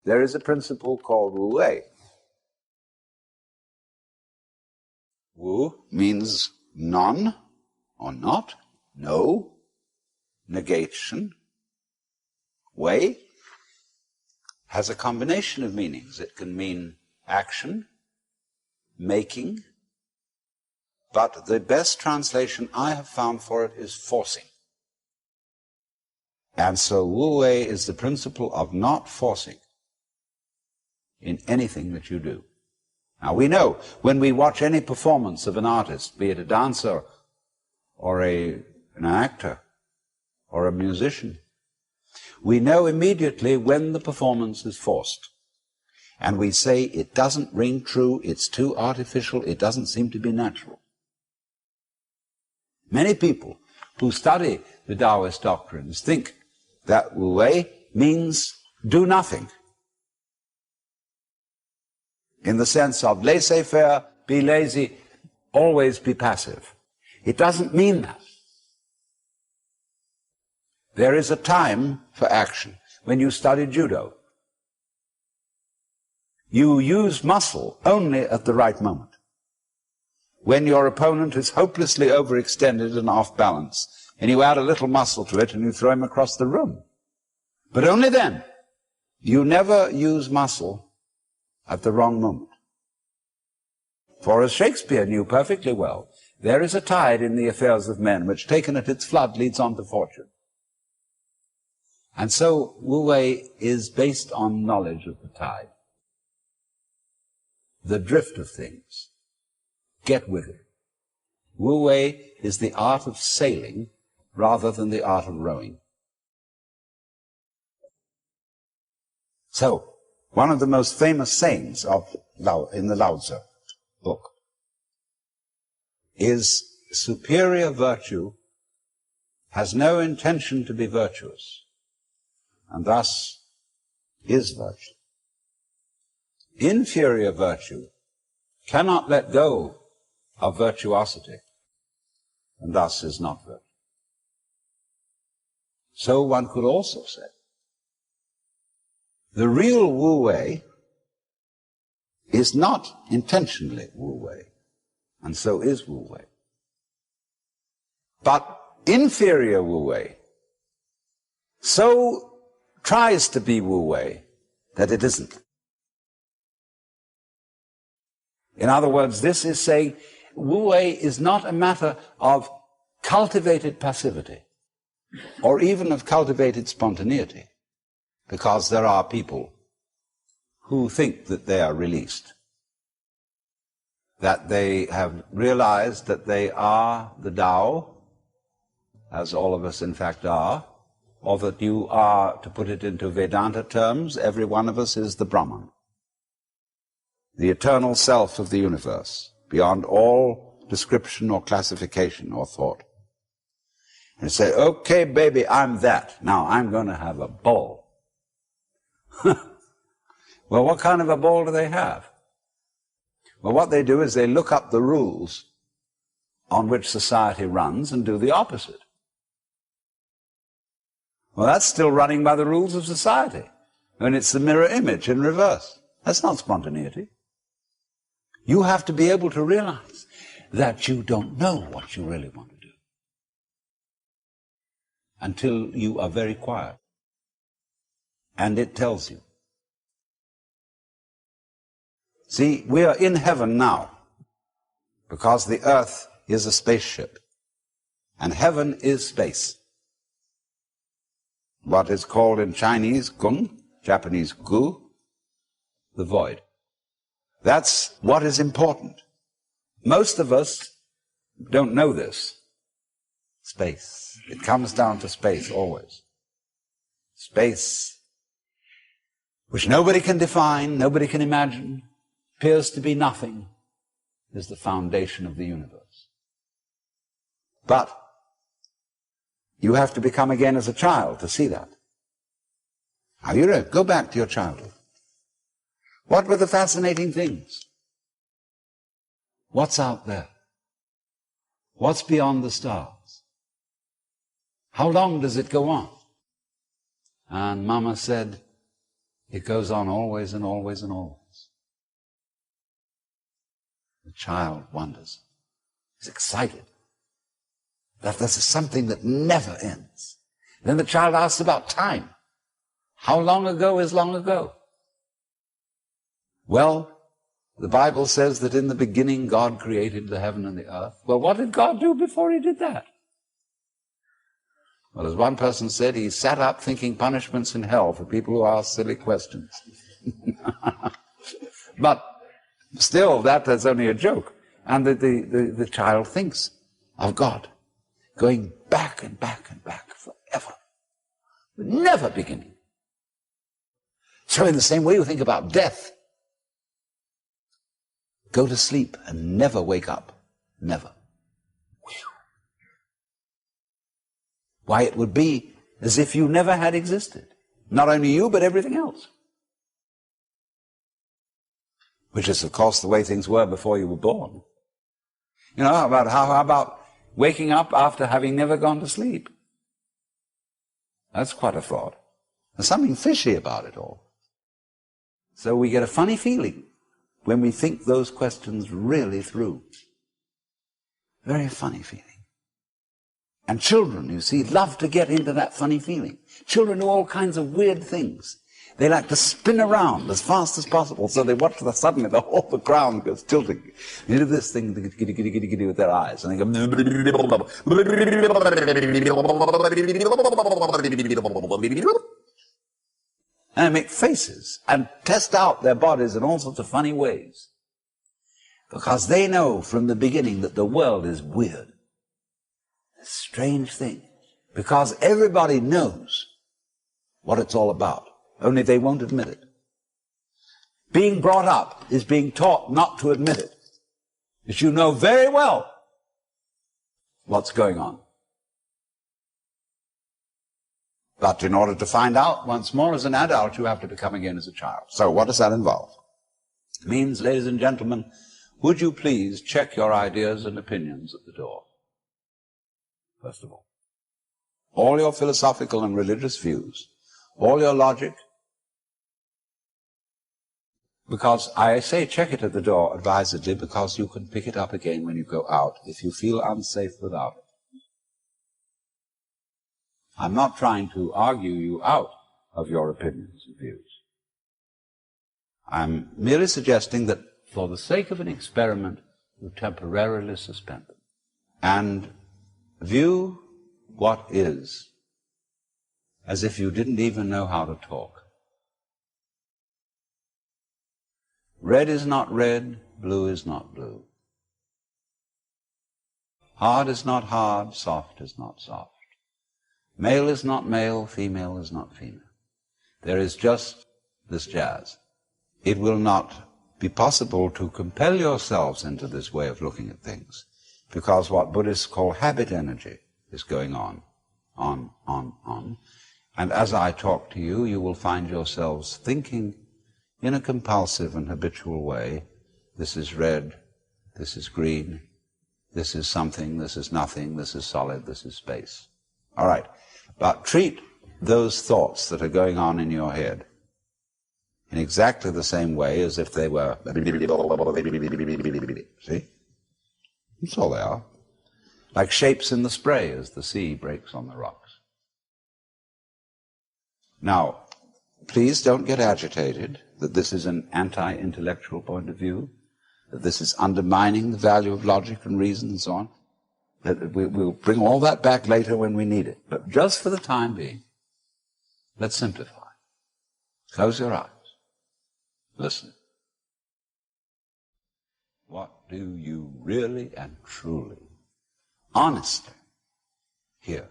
there is a principle called wu wei. Wu means none or not, no, negation. Wei has a combination of meanings. It can mean action, making, but the best translation I have found for it is forcing. And so wu wei is the principle of not forcing in anything that you do. Now we know when we watch any performance of an artist, be it a dancer or an actor or a musician, we know immediately when the performance is forced. And we say it doesn't ring true, it's too artificial, it doesn't seem to be natural. Many people who study the Taoist doctrines think that wu wei means do nothing, in the sense of laissez-faire, be lazy, always be passive. It doesn't mean that. There is a time for action. When you study judo, you use muscle only at the right moment. When your opponent is hopelessly overextended and off balance, and you add a little muscle to it and you throw him across the room. But only then. You never use muscle at the wrong moment. For as Shakespeare knew perfectly well, there is a tide in the affairs of men which, taken at its flood, leads on to fortune. And so wu wei is based on knowledge of the tide, the drift of things. Get with it. Wu wei is the art of sailing rather than the art of rowing. So, one of the most famous sayings in the Lao Tzu book is superior virtue has no intention to be virtuous, and thus is virtue. Inferior virtue cannot let go of virtuosity, and thus is not virtue. So one could also say, the real wu wei is not intentionally wu wei, and so is wu wei. But inferior wu wei so tries to be wu wei that it isn't. In other words, this is saying wu wei is not a matter of cultivated passivity or even of cultivated spontaneity, because there are people who think that they are released, that they have realized that they are the Tao, as all of us in fact are, or that you are, to put it into Vedanta terms, every one of us is the Brahman, the eternal self of the universe, beyond all description or classification or thought. And say, okay, baby, I'm that. Now I'm going to have a ball. Well, what kind of a ball do they have? Well, what they do is they look up the rules on which society runs and do the opposite. Well, that's still running by the rules of society. And it's the mirror image in reverse. That's not spontaneity. You have to be able to realize that you don't know what you really want to do until you are very quiet. And it tells you. See, we are in heaven now because the earth is a spaceship and heaven is space. What is called in Chinese gung, Japanese gu, the void. That's what is important. Most of us don't know this. Space. It comes down to space always. Space, which nobody can define, nobody can imagine, appears to be nothing, is the foundation of the universe. But you have to become again as a child to see that. Now you go back to your childhood. What were the fascinating things? What's out there? What's beyond the stars? How long does it go on? And Mama said, It goes on always and always and always. The child wonders. He's excited. That this is something that never ends. Then the child asks about time. How long ago is long ago? Well, the Bible says that in the beginning God created the heaven and the earth. Well, what did God do before he did that? Well, as one person said, he sat up thinking punishments in hell for people who ask silly questions. But still, that's only a joke. And the child thinks of God going back and back and back forever, never beginning. So in the same way you think about death. Go to sleep and never wake up. Never. Why, it would be as if you never had existed. Not only you, but everything else. Which is, of course, the way things were before you were born. You know, how about waking up after having never gone to sleep? That's quite a thought. There's something fishy about it all. So we get a funny feeling when we think those questions really through. Very funny feeling. And children, you see, love to get into that funny feeling. Children do all kinds of weird things. They like to spin around as fast as possible, so they watch suddenly the whole ground goes tilting. They do this thing, giddy, giddy, giddy, giddy with their eyes, and they go, and they make faces and test out their bodies in all sorts of funny ways. Because they know from the beginning that the world is weird. A strange thing. Because everybody knows what it's all about. Only they won't admit it. Being brought up is being taught not to admit it. Because you know very well what's going on. But in order to find out once more as an adult, you have to become again as a child. So what does that involve? It means, ladies and gentlemen, would you please check your ideas and opinions at the door? First of all your philosophical and religious views, all your logic, because I say check it at the door advisedly, because you can pick it up again when you go out if you feel unsafe without it. I'm not trying to argue you out of your opinions and views. I'm merely suggesting that for the sake of an experiment, you temporarily suspend them and view what is as if you didn't even know how to talk. Red is not red, blue is not blue. Hard is not hard, soft is not soft. Male is not male, female is not female. There is just this jazz. It will not be possible to compel yourselves into this way of looking at things, because what Buddhists call habit energy is going on. And as I talk to you, you will find yourselves thinking in a compulsive and habitual way, this is red, this is green, this is something, this is nothing, this is solid, this is space. All right, but treat those thoughts that are going on in your head in exactly the same way as if they were, see? That's all they are. Like shapes in the spray as the sea breaks on the rocks. Now, please don't get agitated that this is an anti-intellectual point of view, that this is undermining the value of logic and reason and so on. That we'll bring all that back later when we need it. But just for the time being, let's simplify. Close your eyes. Listen. What do you really and truly, honestly, hear?